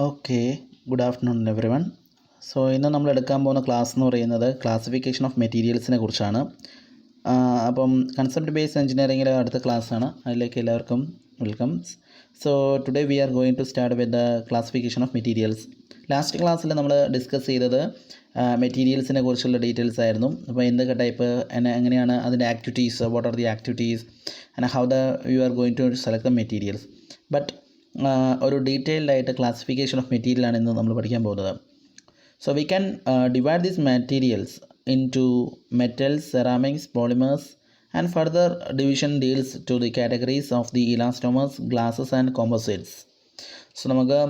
Okay, good afternoon every one. So ഇന്ന് നമ്മൾ എടുക്കാൻ പോകുന്ന ക്ലാസ് എന്ന് പറയുന്നത് ക്ലാസിഫിക്കേഷൻ ഓഫ് മെറ്റീരിയൽസിനെ കുറിച്ചാണ്. അപ്പം കൺസെപ്റ്റ് ബേസ്ഡ് എഞ്ചിനീയറിംഗിലെ അടുത്ത ക്ലാസ്സാണ്, അതിലേക്ക് എല്ലാവർക്കും welcome. So today we are going to start with the classification of materials. Last ക്ലാസ്സിൽ നമ്മൾ ഡിസ്കസ് ചെയ്തത് മെറ്റീരിയൽസിനെ കുറിച്ചുള്ള ഡീറ്റെയിൽസ് ആയിരുന്നു. അപ്പോൾ എന്തൊക്കെ ടൈപ്പ്, എങ്ങനെയാണ് അതിൻ്റെ activities, what are the activities and how you are going to select the materials. But ഒരു ഡീറ്റെയിൽഡ് ആയിട്ട് ക്ലാസിഫിക്കേഷൻ ഓഫ് മെറ്റീരിയലാണ് ഇന്ന് നമ്മൾ പഠിക്കാൻ പോകുന്നത്. So we can divide these materials into metals, ceramics, polymers, and further division deals to the categories of the elastomers, glasses and composites. So നമുക്ക്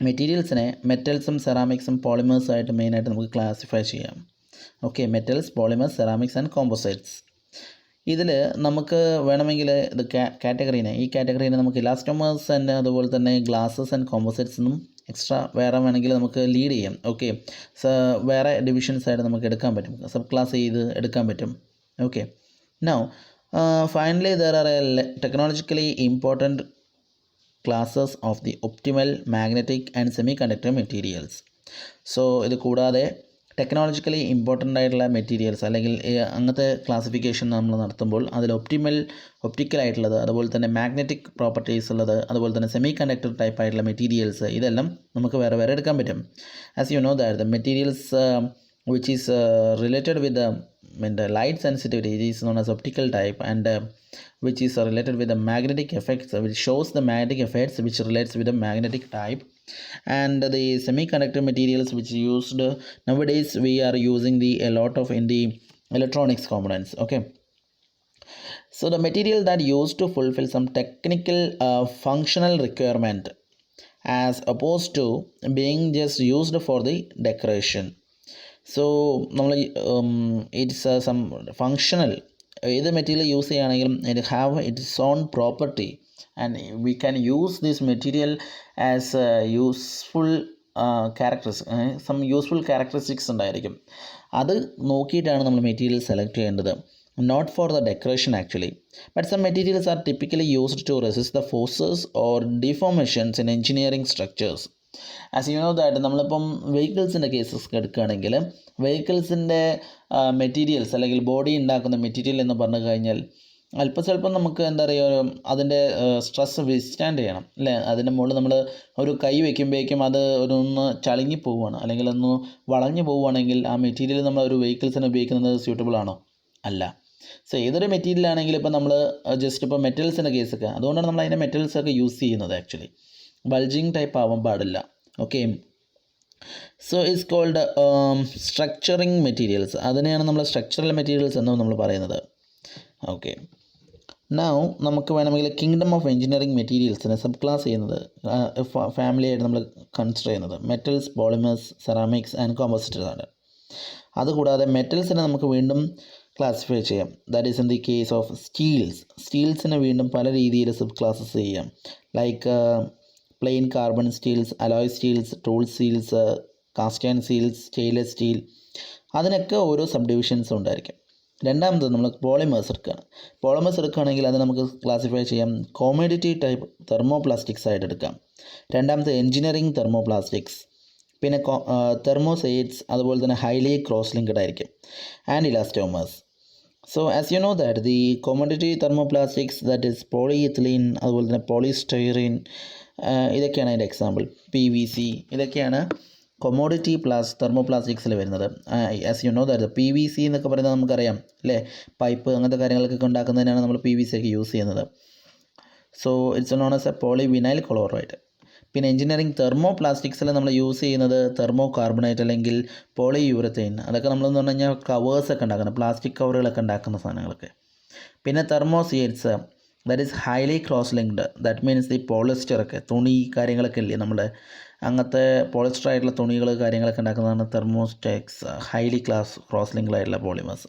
മെറ്റീരിയൽസിനെ മെറ്റൽസും സെറാമിക്സും പോളിമേഴ്സും ആയിട്ട് മെയിനായിട്ട് നമുക്ക് ക്ലാസിഫൈ ചെയ്യാം. Okay, metals, polymers, ceramics and composites. ഇതിൽ നമുക്ക് വേണമെങ്കിൽ ഇത് ഈ കാറ്റഗറീനെ നമുക്ക് ഇലാസ്റ്റോമേഴ്സ് ആൻഡ് അതുപോലെ തന്നെ ഗ്ലാസസ് ആൻഡ് കോമ്പോസിറ്റ്സ് എന്നും എക്സ്ട്രാ വേറെ വേണമെങ്കിൽ നമുക്ക് ലീഡ് ചെയ്യാം. ഓക്കെ, വേറെ ഡിവിഷൻസ് ആയിട്ട് നമുക്ക് എടുക്കാൻ പറ്റും, സബ് ക്ലാസ് ചെയ്ത് എടുക്കാൻ പറ്റും. Okay, now finally there are technologically important classes of the optimal, magnetic and semi conductor materials. So ഇത് കൂടാതെ ടെക്നോളജിക്കലി ഇമ്പോർട്ടൻ്റ് ആയിട്ടുള്ള മെറ്റീരിയൽസ് അല്ലെങ്കിൽ അങ്ങനത്തെ ക്ലാസിഫിക്കേഷൻ നമ്മൾ നടത്തുമ്പോൾ അതിൽ ഒപ്റ്റിക്കലായിട്ടുള്ളത്, അതുപോലെ തന്നെ മാഗ്നറ്റിക് പ്രോപ്പർട്ടീസ് ഉള്ളത്, അതുപോലെ തന്നെ സെമി കണ്ടക്ടർ ടൈപ്പ് ആയിട്ടുള്ള മെറ്റീരിയൽസ്, ഇതെല്ലാം നമുക്ക് വേറെ വേറെ എടുക്കാൻ പറ്റും. As you know that the materials which is related with the light sensitivity, it is known as optical type, and which is related with the magnetic effects, which shows the magnetic effects which relates with the magnetic type. And the semiconductor materials which used nowadays, we are using a lot of in the electronics components. Okay, so the material that used to fulfill some technical functional requirement as opposed to being just used for the decoration. So നമ്മൾ it's some functional, ഏത് material use ചെയ്യുകയാണെങ്കിലും it have its own property and we can use this material as useful characteristics ഉണ്ടായിരിക്കും. അത് നോക്കിയിട്ടാണ് നമ്മൾ material select ചെയ്യേണ്ടത്, not for the decoration actually. But some materials are typically used to resist the forces or deformations in engineering structures. As you know that നമ്മളിപ്പം വെഹിക്കിൾസിൻ്റെ cases എടുക്കുകയാണെങ്കിൽ വെഹിക്കിൾസിൻ്റെ materials അല്ലെങ്കിൽ ബോഡി ഉണ്ടാക്കുന്ന മെറ്റീരിയൽ എന്ന് പറഞ്ഞു കഴിഞ്ഞാൽ അല്പസ്വല്പം നമുക്ക് എന്താ പറയുക, അതിൻ്റെ സ്ട്രെസ് വിസ്റ്റാൻഡ് ചെയ്യണം അല്ലേ. അതിൻ്റെ മുകളിൽ നമ്മൾ ഒരു കൈ വയ്ക്കുമ്പോഴേക്കും അത് ഒന്ന് ചളുങ്ങി പോവുകയാണ് അല്ലെങ്കിൽ ഒന്ന് വളഞ്ഞു പോവുകയാണെങ്കിൽ ആ മെറ്റീരിയൽ നമ്മൾ ഒരു വെഹിക്കിൾസിന് ഉപയോഗിക്കുന്നത് സ്യൂട്ടബിൾ ആണോ? അല്ല. സോ ഏതൊരു മെറ്റീരിയൽ ആണെങ്കിലും ഇപ്പോൾ നമ്മൾ ജസ്റ്റ് ഇപ്പോൾ മെറ്റൽസിൻ്റെ കേസൊക്കെ, അതുകൊണ്ടാണ് നമ്മൾ അതിൻ്റെ മെറ്റൽസൊക്കെ യൂസ് ചെയ്യുന്നത്. ആക്ച്വലി ബൾജിങ് ടൈപ്പ് ആവാൻ പാടില്ല. Okay, so it's called structuring materials. അതിനെയാണ് നമ്മൾ സ്ട്രക്ചറൽ മെറ്റീരിയൽസ് എന്ന് നമ്മൾ പറയുന്നത്. ഓക്കെ, നൗ നമുക്ക് വേണമെങ്കിൽ കിങ്ഡം ഓഫ് എഞ്ചിനീയറിംഗ് മെറ്റീരിയൽസിനെ സബ് ക്ലാസ് ചെയ്യുന്നത് ഫാമിലി ആയിട്ട് നമ്മൾ കൺസിഡർ ചെയ്യുന്നത് metals, polymers, ceramics and composites ആണ്. അതുകൂടാതെ മെറ്റൽസിനെ നമുക്ക് വീണ്ടും ക്ലാസിഫൈ ചെയ്യാം. That is in the case of സ്റ്റീൽസിനെ വീണ്ടും പല രീതിയിൽ സബ് ക്ലാസ്സസ് ചെയ്യാം. Like plain carbon steels, alloy steels, tool steels, cast and steels, stainless steel, അതിനൊക്കെ ഓരോ സബ് ഡിവിഷൻസ് ഉണ്ടായിരിക്കും. രണ്ടാമത് നമ്മൾ പോളിമേഴ്സ് എടുക്കുകയാണെങ്കിൽ അത് നമുക്ക് ക്ലാസിഫൈ ചെയ്യാം കോമോഡിറ്റി ടൈപ്പ് തെർമോപ്ലാസ്റ്റിക്സ് ആയിട്ട് എടുക്കാം. രണ്ടാമത് എഞ്ചിനീയറിംഗ് തെർമോപ്ലാസ്റ്റിക്സ്, പിന്നെ തെർമോസൈറ്റ്സ്, അതുപോലെ തന്നെ ഹൈലി ക്രോസ് ലിങ്ക്ഡ് ആയിരിക്കും, and elastomers. So as you know that the commodity thermoplastics, that is polyethylene, അതുപോലെ തന്നെ പോളിസ്റ്റൈറീൻ, ഇതൊക്കെയാണ് അതിൻ്റെ എക്സാമ്പിൾ. PVC, ഇതൊക്കെയാണ് കൊമോഡിറ്റി തെർമോപ്ലാസ്റ്റിക്സിൽ വരുന്നത്. As you know that PVC എന്നൊക്കെ പറയുന്നത് നമുക്കറിയാം അല്ലേ, പൈപ്പ് അങ്ങനത്തെ കാര്യങ്ങളൊക്കെ ഉണ്ടാക്കുന്നതിനാണ് നമ്മൾ PVC ഒക്കെ യൂസ് ചെയ്യുന്നത്. So it's known as A polyvinyl chloride. പിന്നെ എഞ്ചിനീയറിംഗ് തെർമോപ്ലാസ്റ്റിക്സിൽ നമ്മൾ യൂസ് ചെയ്യുന്നത് തെർമോ കാർബണേറ്റ് അല്ലെങ്കിൽ പോളിയൂരത്തൈൻ. അതൊക്കെ നമ്മളെന്ന് പറഞ്ഞു കഴിഞ്ഞാൽ കവേഴ്സൊക്കെ ഉണ്ടാക്കുന്നത്, പ്ലാസ്റ്റിക് കവറുകളൊക്കെ ഉണ്ടാക്കുന്ന സാധനങ്ങളൊക്കെ. പിന്നെ thermosets, that is highly cross linked, that means ഈ പോളിസ്റ്ററൊക്കെ തുണി കാര്യങ്ങളൊക്കെ ഇല്ലേ, നമ്മുടെ അങ്ങനത്തെ പോളിസ്റ്റർ ആയിട്ടുള്ള തുണികൾ കാര്യങ്ങളൊക്കെ ഉണ്ടാക്കുന്നതാണ് തെർമോസ്റ്റെക്സ്, ഹൈലി ക്രോസ് ലിങ്ക്ഡ് ആയിട്ടുള്ള പോളിമേഴ്സ്.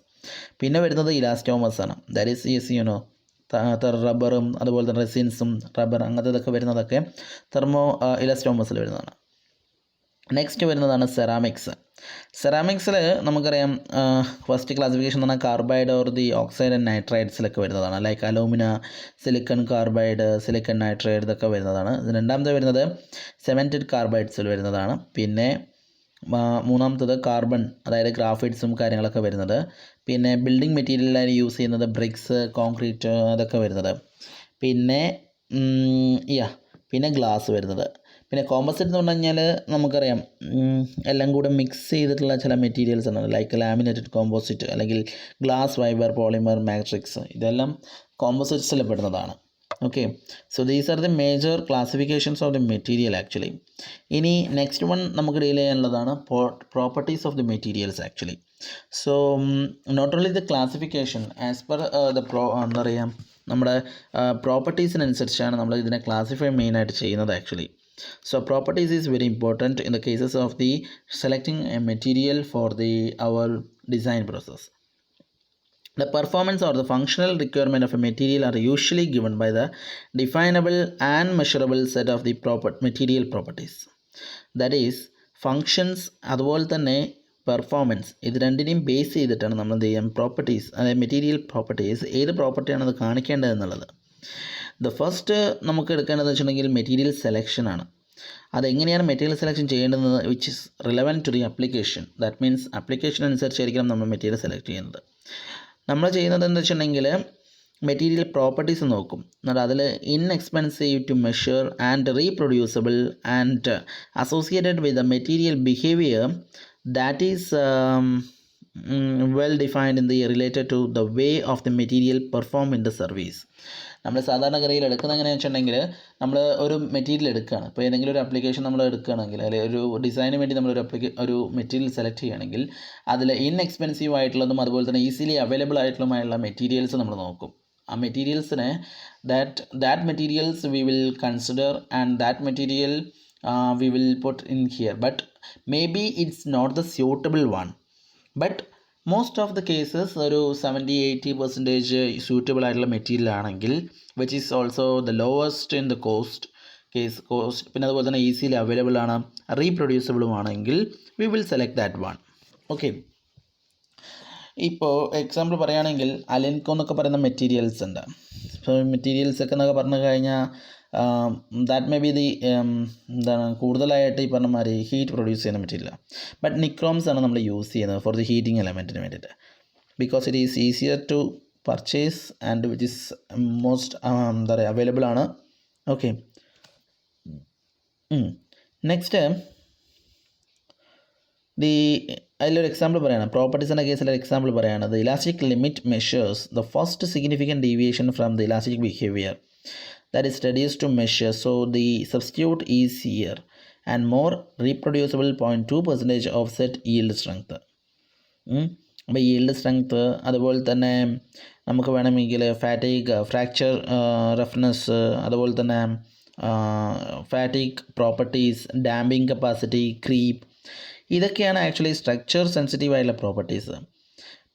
പിന്നെ വരുന്നത് ഇലാസ്റ്റോമേഴ്സ് ആണ്. ദാറ്റ് ഈസ് യുനോ റബ്ബറും അതുപോലെ തന്നെ റെസിൻസും റബ്ബർ അങ്ങനത്തെ ഇതൊക്കെ വരുന്നതൊക്കെ ഇലാസ്റ്റോമേഴ്സിൽ വരുന്നതാണ്. നെക്സ്റ്റ് വരുന്നതാണ് സെറാമിക്സ്. സെറാമിക്സിൽ നമുക്കറിയാം ഫസ്റ്റ് ക്ലാസിഫിക്കേഷൻ എന്ന് പറഞ്ഞാൽ carbide or the oxide and നൈട്രൈഡ്സിലൊക്കെ വരുന്നതാണ്. Like alumina, silicon carbide, silicon nitride ഇതൊക്കെ വരുന്നതാണ്. രണ്ടാമത്തെ വരുന്നത് സെമൻറ്റഡ് കാർബൈഡ്സിൽ വരുന്നതാണ്. പിന്നെ മൂന്നാമത്തത് കാർബൺ, അതായത് ഗ്രാഫൈറ്റ്സും കാര്യങ്ങളൊക്കെ വരുന്നത്. പിന്നെ ബിൽഡിംഗ് മെറ്റീരിയലായി യൂസ് ചെയ്യുന്നത് ബ്രിക്സ്, കോൺക്രീറ്റ് അതൊക്കെ വരുന്നത്. പിന്നെ പിന്നെ ഗ്ലാസ് വരുന്നത്. പിന്നെ കോമ്പോസിറ്റ് എന്ന് പറഞ്ഞു കഴിഞ്ഞാൽ നമുക്കറിയാം എല്ലാം കൂടെ മിക്സ് ചെയ്തിട്ടുള്ള ചില മെറ്റീരിയൽസ് ആണ്. ലൈക്ക് ലാമിനേറ്റഡ് കോമ്പോസിറ്റ് അല്ലെങ്കിൽ ഗ്ലാസ് ഫൈബർ, പോളിമർ, മാട്രിക്സ്, ഇതെല്ലാം കോമ്പോസിറ്റ്സിൽ പെടുന്നതാണ്. Okay, so these are the major classifications of the material actually. ഇനി നെക്സ്റ്റ് വൺ നമുക്ക് ഡീൽ ചെയ്യാനുള്ളതാണ് properties of the materials actually. So not only the classification as per എന്താ പറയുക, നമ്മുടെ പ്രോപ്പർട്ടീസിനനുസരിച്ചാണ് നമ്മൾ ഇതിനെ ക്ലാസിഫൈ മെയിനായിട്ട് ചെയ്യുന്നത് actually. So properties is very important in the cases of the selecting a material for our design process. The performance or the functional requirement of a material are usually given by the definable and measurable set of the material properties. That is functions അതുപോലെ തന്നെ performance, ഇത് രണ്ടിനെയും base ചെയ്തിട്ടാണ് നമ്മൾ എന്ത് ചെയ്യാം properties, അതായത് material properties ഏത് പ്രോപ്പർട്ടിയാണ് അത് കാണിക്കേണ്ടത് എന്നുള്ളത്. ദ ഫസ്റ്റ് നമുക്ക് എടുക്കേണ്ടതെന്ന് വെച്ചിട്ടുണ്ടെങ്കിൽ മെറ്റീരിയൽ സെലക്ഷനാണ്. അതെങ്ങനെയാണ് മെറ്റീരിയൽ സെലക്ഷൻ ചെയ്യേണ്ടത് which is relevant to the application. That means application അനുസരിച്ചായിരിക്കണം നമ്മൾ മെറ്റീരിയൽ സെലക്ട് ചെയ്യുന്നത്. നമ്മൾ ചെയ്യുന്നത് എന്താ വെച്ചിട്ടുണ്ടെങ്കിൽ മെറ്റീരിയൽ പ്രോപ്പർട്ടീസ് നോക്കും. എന്നിട്ട് അതിൽ inexpensive to measure and reproducible and associated with the material behaviour that is well defined in the related to the way of the material perform in the service. നമ്മൾ സാധാരണഗതിയിൽ എടുക്കുന്നത് എങ്ങനെയാണെന്ന് വെച്ചിട്ടുണ്ടെങ്കിൽ നമ്മൾ ഒരു മെറ്റീരിയൽ എടുക്കുകയാണ്. ഇപ്പോൾ ഏതെങ്കിലും ഒരു ആപ്ലിക്കേഷൻ നമ്മൾ എടുക്കുകയാണെങ്കിൽ അല്ലെങ്കിൽ ഒരു ഡിസൈന് വേണ്ടി നമ്മൾ ഒരു മെറ്റീരിയൽ സെലക്ട് ചെയ്യുകയാണെങ്കിൽ അതിൽ ഇൻഎക്സ്പെൻസീവ് ആയിട്ടുള്ളതും അതുപോലെ തന്നെ ഈസിലി അവൈലബിൾ ആയിട്ടുള്ളതുമായുള്ള മെറ്റീരിയൽസ് നമ്മൾ നോക്കും. ആ മെറ്റീരിയൽസിനെ that materials we will consider and that material we will put in here. But maybe it's not the suitable one, but most of the cases ഒരു 70-80% സ്യൂട്ടബിൾ ആയിട്ടുള്ള material ആണെങ്കിൽ which is also the lowest in the cost, പിന്നെ അതുപോലെ തന്നെ easily available ആണ്, റീപ്രൊഡ്യൂസബിളും ആണെങ്കിൽ we will select that one. Okay, ഇപ്പോൾ എക്സാമ്പിൾ പറയുകയാണെങ്കിൽ അലെൻകോ എന്നൊക്കെ പറയുന്ന മെറ്റീരിയൽസ് ഉണ്ട്. അപ്പോൾ മെറ്റീരിയൽസൊക്കെ എന്നൊക്കെ പറഞ്ഞു കഴിഞ്ഞാൽ ദാറ്റ് മേ ബി ദി എന്താണ് കൂടുതലായിട്ട് ഈ പറഞ്ഞ മാതിരി ഹീറ്റ് പ്രൊഡ്യൂസ് ചെയ്യുന്ന മെറ്റീരിയൽ. ബട്ട് നിക്രോംസ് ആണ് നമ്മൾ യൂസ് ചെയ്യുന്നത് ഫോർ ദി ഹീറ്റിംഗ് എലമെൻറ്റിന് വേണ്ടിയിട്ട്, because it is easier to purchase and which is most എന്താ പറയുക അവൈലബിൾ ആണ്. ഓക്കെ, നെക്സ്റ്റ് അതിലൊരു എക്സാമ്പിൾ പറയുകയാണ്, പ്രോപ്പർട്ടീസിൻ്റെ കേസിലൊരു എക്സാമ്പിൾ പറയുകയാണ്. The elastic limit measures the first significant deviation from the elastic behaviour that is reduced to measure, so the substitute is here and more reproducible 0.2% offset yield strength. അപ്പോൾ yield strength അതുപോലെ തന്നെ നമുക്ക് വേണമെങ്കിൽ fatigue, fracture roughness, അതുപോലെ തന്നെ fatigue properties, damping capacity, creep, ഇതൊക്കെയാണ് actually structure sensitive ആയിട്ടുള്ള properties.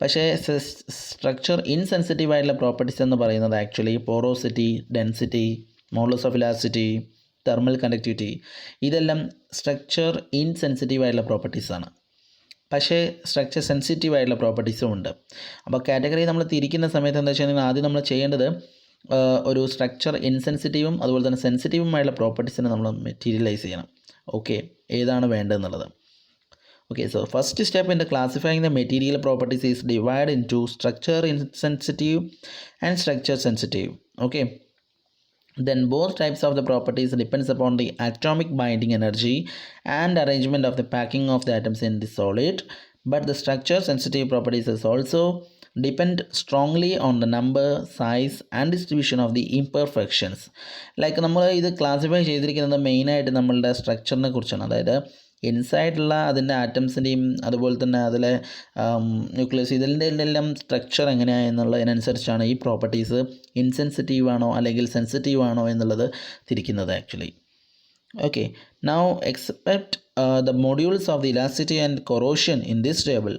പക്ഷേ സ്ട്രക്ചർ ഇൻസെൻസിറ്റീവ് ആയിട്ടുള്ള പ്രോപ്പർട്ടീസ് എന്ന് പറയുന്നത് actually porosity, density, modulus of elasticity, thermal conductivity, ഇതെല്ലാം സ്ട്രക്ചർ ഇൻസെൻസിറ്റീവ് ആയിട്ടുള്ള പ്രോപ്പർട്ടീസാണ്. പക്ഷേ സ്ട്രക്ചർ സെൻസിറ്റീവ് ആയിട്ടുള്ള പ്രോപ്പർട്ടീസും ഉണ്ട്. അപ്പോൾ കാറ്റഗറി നമ്മൾ തിരിക്കുന്ന സമയത്ത് എന്താ വെച്ചിട്ടുണ്ടെങ്കിൽ ആദ്യം നമ്മൾ ചെയ്യേണ്ടത് ഒരു സ്ട്രക്ചർ ഇൻസെൻസിറ്റീവും അതുപോലെ തന്നെ സെൻസിറ്റീവുമായുള്ള പ്രോപ്പർട്ടീസിനെ നമ്മൾ മെറ്റീരിയലൈസ് ചെയ്യണം. ഓക്കെ, ഏതാണ് വേണ്ടതെന്നുള്ളത്. Okay, so first step in the classifying the material properties is divided into structure insensitive and structure sensitive. Okay, then both types of the properties depends upon the atomic binding energy and arrangement of the packing of the atoms in the solid, but the structure sensitive properties is also depend strongly on the number, size and distribution of the imperfections. Like നമ്മൾ ഇത് classify ചെയ്തിരിക്കുന്നത് മെയിനായിട്ട് നമ്മളുടെ സ്ട്രക്ചറിനെ കുറിച്ചാണ്. അതായത് ഇൻസൈഡുള്ള അതിൻ്റെ ആറ്റംസിൻ്റെയും അതുപോലെ തന്നെ അതിലെ ന്യൂക്ലിയസ് ഇതിൻ്റെ എല്ലാം സ്ട്രക്ചർ എങ്ങനെയാണ് എന്നുള്ളതിനനുസരിച്ചാണ് ഈ പ്രോപ്പർട്ടീസ് ഇൻസെൻസിറ്റീവ് ആണോ അല്ലെങ്കിൽ സെൻസിറ്റീവ് ആണോ എന്നുള്ളത് തിരിക്കുന്നത് actually. Okay, now expect the modules of the elasticity and corrosion in this table.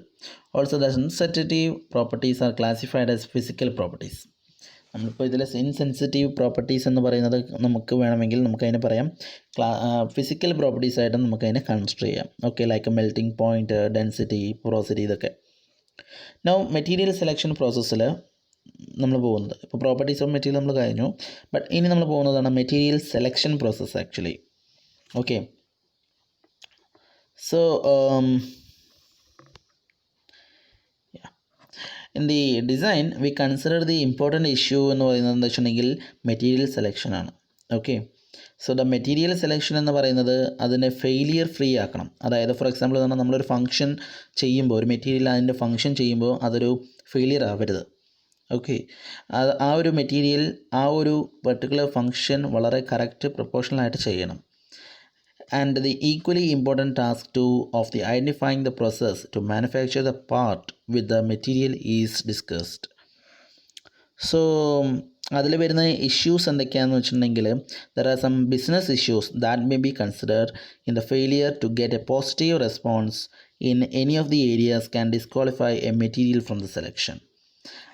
Also the sensitive properties are classified as physical properties. നമ്മളിപ്പോൾ ഇതിൽ ഇൻസെൻസിറ്റീവ് പ്രോപ്പർട്ടീസ് എന്ന് പറയുന്നത് നമുക്ക് വേണമെങ്കിൽ നമുക്കതിനെ പറയാം ഫിസിക്കൽ പ്രോപ്പർട്ടീസ് ആയിട്ട് നമുക്കതിനെ കൺസിഡർ ചെയ്യാം. Okay, like melting point, density, porosity, ഇതൊക്കെ. നൗ മെറ്റീരിയൽ സെലക്ഷൻ പ്രോസസ്സിൽ നമ്മൾ പോകുന്നത്, ഇപ്പോൾ പ്രോപ്പർട്ടീസ് ഓഫ് മെറ്റീരിയൽ നമ്മൾ കഴിഞ്ഞു, ബട്ട് ഇനി നമ്മൾ പോകുന്നതാണ് material selection process actually. Okay, so in the design we consider the important issue എന്ന് പറയുന്നത് എന്താ വെച്ചിട്ടുണ്ടെങ്കിൽ മെറ്റീരിയൽ സെലക്ഷനാണ്. Okay, so the material selection എന്ന് പറയുന്നത് അതിനെ ഫെയിലിയർ ഫ്രീ ആക്കണം. അതായത് ഫോർ എക്സാമ്പിൾ പറഞ്ഞാൽ നമ്മളൊരു ഫംഗ്ഷൻ ചെയ്യുമ്പോൾ, ഒരു മെറ്റീരിയൽ അതിൻ്റെ ഫംഗ്ഷൻ ചെയ്യുമ്പോൾ അതൊരു ഫെയിലിയർ ആവരുത്. ഓക്കെ, ആ ഒരു മെറ്റീരിയൽ ആ ഒരു പെർട്ടിക്കുലർ ഫംഗ്ഷൻ വളരെ കറക്റ്റ് പ്രൊപ്പോർഷണലായിട്ട് ചെയ്യണം. And the equally important task too of the identifying the process to manufacture the part with the material is discussed. So അതിൽ വരുന്ന ഇഷ്യൂസ് എന്തൊക്കെയാണെന്ന് വെച്ചിട്ടുണ്ടെങ്കിൽ there are some business issues that may be considered in the failure to get a positive response in any of the areas can disqualify a material from the selection.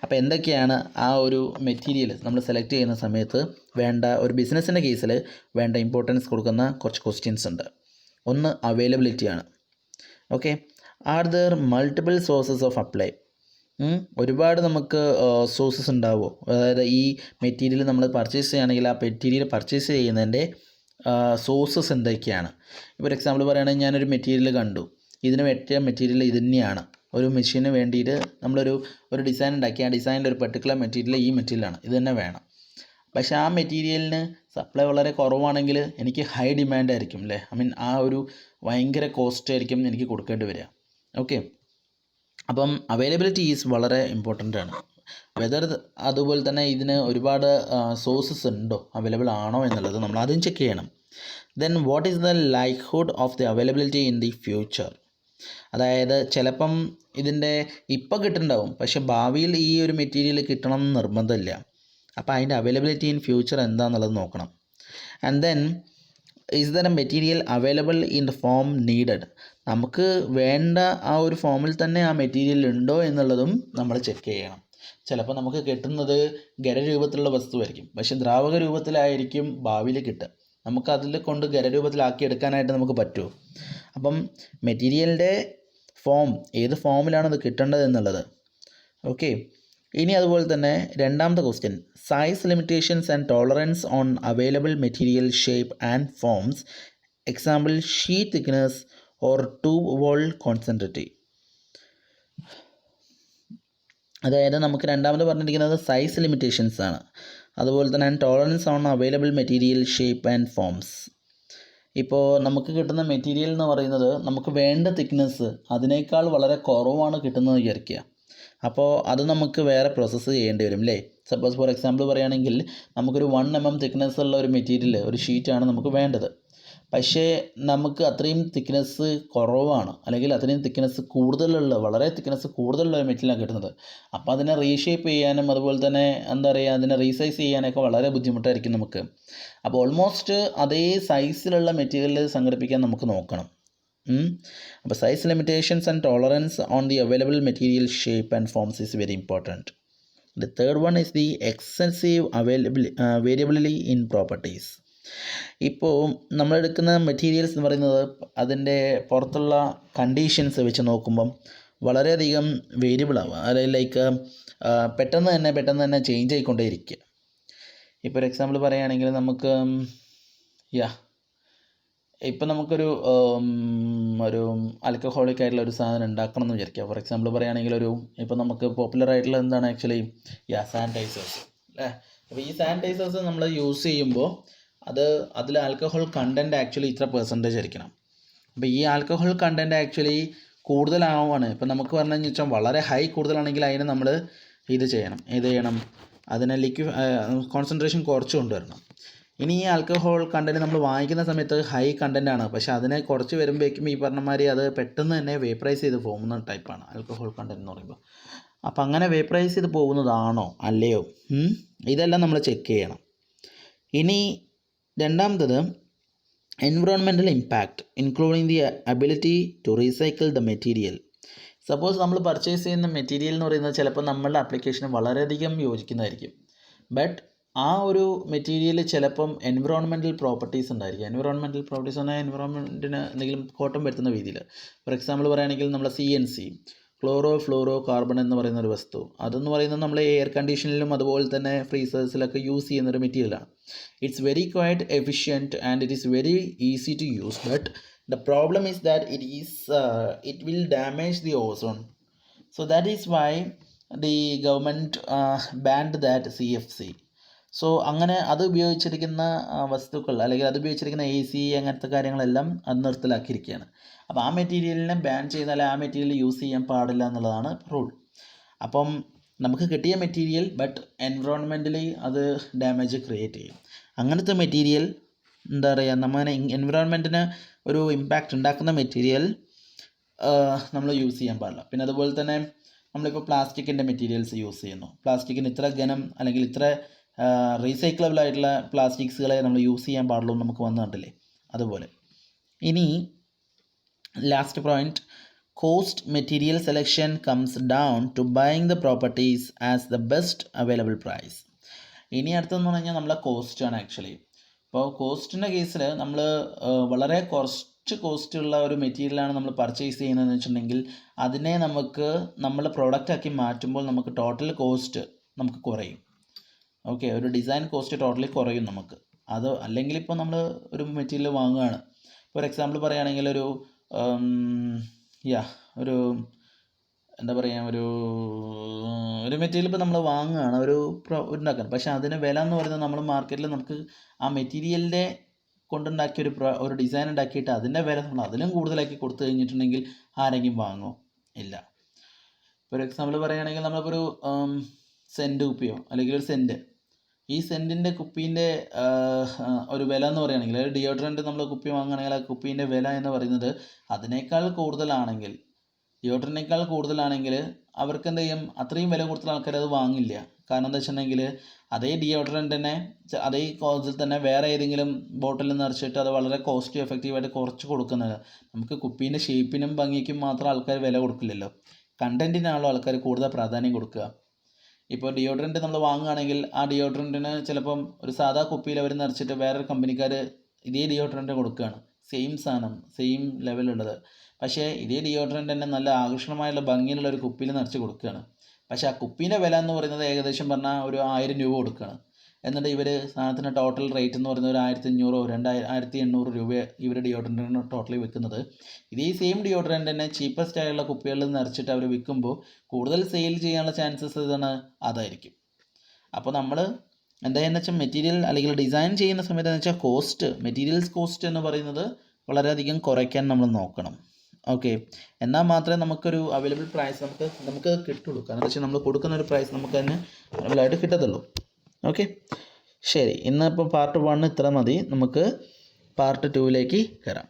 അപ്പോൾ എന്തൊക്കെയാണ് ആ ഒരു material നമ്മൾ select ചെയ്യുന്ന സമയത്ത് വേണ്ട, ഒരു ബിസിനസ്സിൻ്റെ കേസിൽ വേണ്ട ഇമ്പോർട്ടൻസ് കൊടുക്കുന്ന കുറച്ച് ക്വസ്റ്റ്യൻസ് ഉണ്ട്. ഒന്ന് അവൈലബിലിറ്റിയാണ്. Okay, are there multiple sources of supply? ഒരുപാട് നമുക്ക് സോഴ്സസ് ഉണ്ടാവുമോ? അതായത് ഈ മെറ്റീരിയൽ നമ്മൾ പർച്ചേസ് ചെയ്യുകയാണെങ്കിൽ ആ മെറ്റീരിയൽ പർച്ചേസ് ചെയ്യുന്നതിൻ്റെ സോഴ്സസ് എന്തൊക്കെയാണ്? ഇപ്പോൾ എക്സാമ്പിൾ പറയുകയാണെങ്കിൽ ഞാനൊരു മെറ്റീരിയൽ കണ്ടു, ഇതിന് പറ്റിയ മെറ്റീരിയൽ ഇത് തന്നെയാണ്. ഒരു മെഷീന് വേണ്ടിയിട്ട് നമ്മളൊരു ഡിസൈൻ ഉണ്ടാക്കി, ആ ഡിസൈനിൻ്റെ ഒരു പെർട്ടിക്കുലർ മെറ്റീരിയൽ ഈ മെറ്റീരിയലാണ്, ഇത് തന്നെ വേണം. പക്ഷേ ആ മെറ്റീരിയലിന് സപ്ലൈ വളരെ കുറവാണെങ്കിൽ എനിക്ക് ഹൈ ഡിമാൻഡ് ആയിരിക്കും അല്ലേ, ആ ഒരു ഭയങ്കര കോസ്റ്റ് ആയിരിക്കും എനിക്ക് കൊടുക്കേണ്ടി വരിക. ഓക്കെ, അപ്പം അവൈലബിലിറ്റി ഈസ് വളരെ ഇമ്പോർട്ടൻ്റ് ആണ്. വെദർ അതുപോലെ തന്നെ ഇതിന് ഒരുപാട് സോഴ്സസ് ഉണ്ടോ, അവൈലബിൾ ആണോ എന്നുള്ളത് നമ്മൾ ആദ്യം ചെക്ക് ചെയ്യണം. Then what is the likelihood of the availability in the future? അതായത് ചിലപ്പം ഇതിൻ്റെ ഇപ്പം കിട്ടുന്നുണ്ടാവും, പക്ഷെ ഭാവിയിൽ ഈ ഒരു മെറ്റീരിയൽ കിട്ടണം എന്ന് നിർബന്ധമില്ല. അപ്പോൾ അതിൻ്റെ അവൈലബിലിറ്റി ഇൻ ഫ്യൂച്ചർ എന്താണെന്നുള്ളത് നോക്കണം. And then is there A material available in the form needed? നമുക്ക് വേണ്ട ആ ഒരു ഫോമിൽ തന്നെ ആ മെറ്റീരിയൽ ഉണ്ടോ എന്നുള്ളതും നമ്മൾ ചെക്ക് ചെയ്യണം. ചിലപ്പോൾ നമുക്ക് കിട്ടുന്നത് ഖരരൂപത്തിലുള്ള വസ്തുവായിരിക്കും, പക്ഷെ ദ്രാവക രൂപത്തിലായിരിക്കും ഭാവിയിൽ കിട്ടുക. നമുക്ക് അതിൽ കൊണ്ട് ഖരരൂപത്തിലാക്കി എടുക്കാനായിട്ട് നമുക്ക് പറ്റുമോ? അപ്പം മെറ്റീരിയലിൻ്റെ ഫോം, ഏത് ഫോമിലാണ് അത് കിട്ടേണ്ടത് എന്നുള്ളത്. ഓക്കെ, ഇനി അതുപോലെ തന്നെ രണ്ടാമത്തെ question, size limitations and tolerance on available material shape and forms, example sheet thickness or tube wall concentrate. അതായത് നമുക്ക് രണ്ടാമത് പറഞ്ഞിരിക്കുന്നത് സൈസ് ലിമിറ്റേഷൻസ് ആണ്. അതുപോലെ തന്നെ tolerance on available material shape and forms. ഇപ്പോൾ നമുക്ക് കിട്ടുന്ന മെറ്റീരിയൽ എന്ന് പറയുന്നത് നമുക്ക് വേണ്ട തിക്നെസ് അതിനേക്കാൾ വളരെ കുറവാണ് കിട്ടുന്നത് വിചാരിക്കുക. അപ്പോൾ അത് നമുക്ക് വേറെ പ്രോസസ്സ് ചെയ്യേണ്ടി വരും അല്ലേ. സപ്പോസ് ഫോർ എക്സാമ്പിൾ പറയുകയാണെങ്കിൽ നമുക്കൊരു 1 mm തിക്നെസ് ഉള്ള ഒരു മെറ്റീരിയൽ, ഒരു ഷീറ്റാണ് നമുക്ക് വേണ്ടത്. പക്ഷേ നമുക്ക് അത്രയും തിക്നെസ് കുറവാണ്, അല്ലെങ്കിൽ അത്രയും തിക്നെസ് കൂടുതലുള്ള, വളരെ തിക്നെസ് കൂടുതലുള്ള ഒരു മെറ്റീരിയലാണ് കിട്ടുന്നത്. അപ്പോൾ അതിനെ റീഷേപ്പ് ചെയ്യാനും അതുപോലെ തന്നെ എന്താ പറയുക, അതിനെ റീസൈസ് ചെയ്യാനൊക്കെ വളരെ ബുദ്ധിമുട്ടായിരിക്കും നമുക്ക്. അപ്പോൾ ഓൾമോസ്റ്റ് അതേ സൈസിലുള്ള മെറ്റീരിയൽ സംഘടിപ്പിക്കാൻ നമുക്ക് നോക്കണം. അപ്പോൾ size limitations and tolerance on the available material shape and forms is very important. The third one is the extensive variability in properties. ഇപ്പോൾ നമ്മളെടുക്കുന്ന മെറ്റീരിയൽസ് എന്ന് പറയുന്നത് അതിൻ്റെ പുറത്തുള്ള കണ്ടീഷൻസ് വെച്ച് നോക്കുമ്പം വളരെയധികം വേരിയബിൾ ആവുക, അതായത് ലൈക്ക് പെട്ടെന്ന് തന്നെ ചേഞ്ച് ആയിക്കൊണ്ടേയിരിക്കുക. ഇപ്പോൾ ഒരു എക്സാമ്പിൾ പറയുകയാണെങ്കിൽ നമുക്ക് ഇപ്പം നമുക്കൊരു ആൽക്കഹോളിക് ആയിട്ടുള്ള ഒരു സാധനം ഉണ്ടാക്കണം എന്ന് വിചാരിക്കുക. ഫോർ എക്സാമ്പിൾ പറയുകയാണെങ്കിൽ ഇപ്പോൾ നമുക്ക് പോപ്പുലർ ആയിട്ടുള്ള എന്താണ് ആക്ച്വലി സാനിറ്റൈസേഴ്സ് അല്ലേ. അപ്പോൾ ഈ സാനിറ്റൈസേഴ്സ് നമ്മൾ യൂസ് ചെയ്യുമ്പോൾ അതിൽ ആൽക്കഹോൾ കണ്ടൻറ്റ് ആക്ച്വലി ഇത്ര പെർസെൻറ്റേജ് ആയിരിക്കണം. അപ്പോൾ ഈ ആൽക്കഹോൾ കണ്ടൻറ്റ് ആക്ച്വലി കൂടുതലാവുകയാണ്. ഇപ്പം നമുക്ക് പറഞ്ഞു വെച്ചാൽ വളരെ ഹൈ കൂടുതലാണെങ്കിൽ അതിന് നമ്മൾ ഇത് ചെയ്യണം, അതിനെ കോൺസെൻട്രേഷൻ കുറച്ച് കൊണ്ടുവരണം. ഇനി ഈ ആൽക്കഹോൾ കണ്ടൻറ്റ് നമ്മൾ വാങ്ങിക്കുന്ന സമയത്ത് ഹൈ കണ്ടൻറ്റാണ്, പക്ഷേ അതിനെ കുറച്ച് വരുമ്പോഴേക്കും ഈ പറഞ്ഞമാതിരി അത് പെട്ടെന്ന് തന്നെ വേപ്പറൈസ് ചെയ്ത് പോകുന്ന ടൈപ്പാണ് ആൽക്കഹോൾ കണ്ടൻറ്റ് എന്ന് പറയുമ്പോൾ. അപ്പോൾ അങ്ങനെ വേപ്പറൈസ് ചെയ്ത് പോകുന്നതാണോ അല്ലയോ, ഇതെല്ലാം നമ്മൾ ചെക്ക് ചെയ്യണം. ഇനി രണ്ടാമത്തത് environmental impact including the ability to recycle the material. Suppose നമ്മൾ പർച്ചേസ് ചെയ്യുന്ന മെറ്റീരിയൽ എന്ന് പറയുന്നത് ചിലപ്പോൾ നമ്മളുടെ ആപ്ലിക്കേഷന് വളരെയധികം യോജിക്കുന്നതായിരിക്കും. ബട്ട് ആ ഒരു മെറ്റീരിയൽ ചിലപ്പം എൻവിറോൺമെൻറ്റൽ പ്രോപ്പർട്ടീസ് ഉണ്ടായിരിക്കും. എൻവിറോൺമെൻറ്റൽ പ്രോപ്പർട്ടീസ് പറഞ്ഞാൽ എൻവിറോൺമെൻറ്റിന് എന്തെങ്കിലും കോട്ടം വരുത്തുന്ന രീതിയിൽ. ഫോർ എക്സാമ്പിൾ പറയുകയാണെങ്കിൽ നമ്മുടെ CNC, ക്ലോറോ ഫ്ലോറോ കാർബൺ എന്ന് പറയുന്ന ഒരു വസ്തു, അതെന്ന് പറയുന്നത് നമ്മൾ എയർ കണ്ടീഷനിലും അതുപോലെ തന്നെ ഫ്രീസേഴ്സിലൊക്കെ യൂസ് ചെയ്യുന്നൊരു മെറ്റീരിയലാണ്. It's very quite efficient and it is very easy to use, but the problem is that it will damage the ozone. So that is why the government banned that CFC. So അങ്ങനെ അത് ഉപയോഗിച്ചിരിക്കുന്ന വസ്തുക്കൾ അല്ലെങ്കിൽ അത് ഉപയോഗിച്ചിരിക്കുന്ന AC അങ്ങനത്തെ കാര്യങ്ങളെല്ലാം അത് നിർത്തലാക്കിയിരിക്കുകയാണ്. അപ്പോൾ ആ മെറ്റീരിയലിനെ ബാൻ ചെയ്താൽ ആ മെറ്റീരിയൽ യൂസ് ചെയ്യാൻ പാടില്ല എന്നുള്ളതാണ് റൂൾ. അപ്പം നമുക്ക് കിട്ടിയ മെറ്റീരിയൽ ബട്ട് എൻവിറോൺമെൻ്റലി അത് ഡാമേജ് ക്രിയേറ്റ് ചെയ്യും. അങ്ങനത്തെ മെറ്റീരിയൽ എന്താ പറയുക, നമ്മുടെ എൻവിറോൺമെൻറ്റിന് ഒരു ഇമ്പാക്റ്റ് ഉണ്ടാക്കുന്ന മെറ്റീരിയൽ നമ്മൾ യൂസ് ചെയ്യാൻ പാടില്ല. പിന്നെ അതുപോലെ തന്നെ നമ്മളിപ്പോൾ പ്ലാസ്റ്റിക്കിൻ്റെ മെറ്റീരിയൽസ് യൂസ് ചെയ്യുന്നു. പ്ലാസ്റ്റിക്കിന് ഇത്ര ഘനം അല്ലെങ്കിൽ ഇത്ര റീസൈക്ലബിൾ ആയിട്ടുള്ള പ്ലാസ്റ്റിക്സുകളെ നമ്മൾ യൂസ് ചെയ്യാൻ പാടുള്ളൂ എന്ന് നമുക്ക് വന്നു കണ്ടില്ലേ, അതുപോലെ. ഇനി last point, cost material selection comes down to buying the properties as the best available price. ഇനി അടുത്തെന്ന് പറഞ്ഞാൽ നമ്മളെ കോസ്റ്റാണ് ആക്ച്വലി. ഇപ്പോൾ കോസ്റ്റിൻ്റെ കേസിൽ നമ്മൾ വളരെ കുറച്ച് കോസ്റ്റുള്ള ഒരു മെറ്റീരിയലാണ് നമ്മൾ പർച്ചേസ് ചെയ്യുന്നതെന്ന് വെച്ചിട്ടുണ്ടെങ്കിൽ അതിനെ നമുക്ക് നമ്മൾ പ്രൊഡക്റ്റാക്കി മാറ്റുമ്പോൾ നമുക്ക് ടോട്ടൽ കോസ്റ്റ് നമുക്ക് കുറയും. ഓക്കെ, ഒരു ഡിസൈൻ കോസ്റ്റ് ടോട്ടലി കുറയും നമുക്ക്. അത് അല്ലെങ്കിൽ ഇപ്പോൾ നമ്മൾ ഒരു മെറ്റീരിയൽ വാങ്ങുകയാണ്, ഫോർ എക്സാമ്പിൾ പറയുകയാണെങ്കിൽ ഒരു എന്താ പറയുക, ഒരു മെറ്റീരിയൽ ഇപ്പോൾ നമ്മൾ വാങ്ങുകയാണ് ഉണ്ടാക്കാൻ, പക്ഷേ അതിന് വില എന്ന് പറയുന്നത് നമ്മൾ മാർക്കറ്റിൽ നമുക്ക് ആ മെറ്റീരിയലിൻ്റെ കൊണ്ടുണ്ടാക്കിയ ഒരു ഡിസൈൻ ഉണ്ടാക്കിയിട്ട് അതിൻ്റെ വില നമ്മൾ അതിലും കൂടുതലാക്കി കൊടുത്തു കഴിഞ്ഞിട്ടുണ്ടെങ്കിൽ ആരെങ്കിലും വാങ്ങുമോ? ഇല്ല. ഫോർ എക്സാമ്പിൾ പറയുകയാണെങ്കിൽ നമ്മളിപ്പോൾ ഒരു സെൻറ്റ് കുപ്പിയോ അല്ലെങ്കിൽ ഒരു സെൻറ്റ്, ഈ സെൻറ്റിൻ്റെ കുപ്പീൻ്റെ ഒരു വില എന്ന് പറയുകയാണെങ്കിൽ, ഒരു ഡിയോഡ്രൻറ്റ് നമ്മൾ കുപ്പി വാങ്ങുകയാണെങ്കിൽ ആ കുപ്പീൻ്റെ വില എന്ന് പറയുന്നത് അതിനേക്കാൾ കൂടുതലാണെങ്കിൽ, ഡിയോഡ്രൻറ്റിനേക്കാൾ കൂടുതലാണെങ്കിൽ അവർക്ക് എന്ത് ചെയ്യും, അത്രയും വില കൊടുത്തുള്ള ആൾക്കാർ അത് വാങ്ങില്ല. കാരണം എന്താ വെച്ചിട്ടുണ്ടെങ്കിൽ അതേ ഡിയോഡ്രൻറ്റിനെ അതേ കോസ്റ്റിൽ തന്നെ വേറെ ഏതെങ്കിലും ബോട്ടിൽ നിറച്ചിട്ട് അത് വളരെ കോസ്റ്റ് എഫക്റ്റീവായിട്ട് കുറച്ച് കൊടുക്കുന്നത്, നമുക്ക് കുപ്പീൻ്റെ ഷേപ്പിനും ഭംഗിക്കും മാത്രം ആൾക്കാർ വില കൊടുക്കില്ലല്ലോ, കണ്ടൻറ്റിനാണല്ലോ ആൾക്കാർ കൂടുതൽ പ്രാധാന്യം കൊടുക്കുക. ഇപ്പോൾ ഡിയോഡ്രൻറ്റ് നമ്മൾ വാങ്ങുകയാണെങ്കിൽ ആ ഡിയോഡ്രൻറ്റിന് ചിലപ്പം ഒരു സാധാ കുപ്പിയിൽ അവർ നിറച്ചിട്ട് വേറൊരു കമ്പനിക്കാർ ഇതേ ഡിയോഡ്രൻറ്റ് കൊടുക്കുകയാണ്, സെയിം സാധനം സെയിം ലെവലുള്ളത്, പക്ഷേ ഇതേ ഡിയോഡ്രൻറ്റ് തന്നെ നല്ല ആകർഷണമായുള്ള ഭംഗിയിലുള്ള ഒരു കുപ്പിയിൽ നിറച്ച് കൊടുക്കുകയാണ്. പക്ഷേ ആ കുപ്പീൻ്റെ വില എന്ന് പറയുന്നത് ഏകദേശം പറഞ്ഞാൽ ഒരു 1000 രൂപ കൊടുക്കുകയാണ്. എന്നിട്ട് ഇവർ സാധനത്തിന് ടോട്ടൽ റേറ്റ് എന്ന് പറയുന്നത് ഒരു 1500 1800 രൂപ ഇവർ ഡിയോഡ്രൻറ്റിന് ടോട്ടലി വിൽക്കുന്നത്. ഇതേ സെയിം ഡിയോഡ്രൻറ്റ് തന്നെ ചീപ്പസ്റ്റ് ആയുള്ള കുപ്പികളിൽ നിറച്ചിട്ട് അവർ വിൽക്കുമ്പോൾ കൂടുതൽ സെയിൽ ചെയ്യാനുള്ള ചാൻസസ് അതായിരിക്കും. അപ്പോൾ നമ്മൾ എന്താണെന്ന് വെച്ചാൽ മെറ്റീരിയൽ അല്ലെങ്കിൽ ഡിസൈൻ ചെയ്യുന്ന സമയത്ത് എന്ന് വെച്ചാൽ കോസ്റ്റ്, മെറ്റീരിയൽസ് കോസ്റ്റ് എന്ന് പറയുന്നത് വളരെയധികം കുറയ്ക്കാൻ നമ്മൾ നോക്കണം. ഓക്കെ, എന്നാൽ മാത്രമേ നമുക്കൊരു അവൈലബിൾ പ്രൈസ് നമുക്ക് കിട്ടുള്ളൂ. കാരണം എന്താ വെച്ചാൽ നമ്മൾ കൊടുക്കുന്ന ഒരു പ്രൈസ് നമുക്ക് തന്നെ അവൈലബിളായിട്ട് കിട്ടത്തുള്ളൂ. ഓക്കെ, ശരി, ഇന്നിപ്പോൾ പാർട്ട് 1 ഇത്ര മതി. നമുക്ക് പാർട്ട് 2 കയറാം.